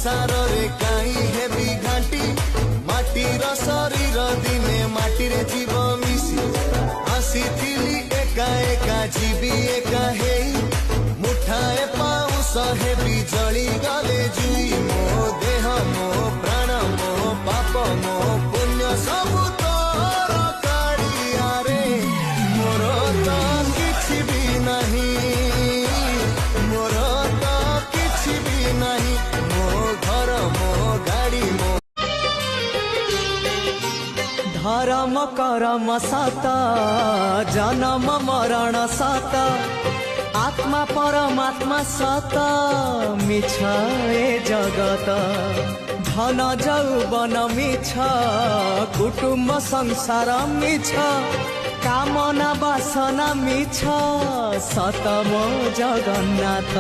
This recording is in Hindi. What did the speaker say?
संसार रे काई हेबी घाटी माटीर शरीर दिने माटी रे जीव मिसी आसी थिली एका एका जीवी एका हेई मुठाए पाउस हेबी जली गले जुई मो देह मो प्राण मो पाप मो पुण्य सब तोर कालिया रे मोर तो किछि भी नहीं मोर तो किछि भी नहीं मो घर मो गाड़ी मो धर्म करम सत जन्म मरण सत आत्मा परमात्मा सत मिछ ए जगत धन जौवन मिछ कुटुम्ब संसार मिछ कामना वासना मिछ सत मो जगन्नाथ।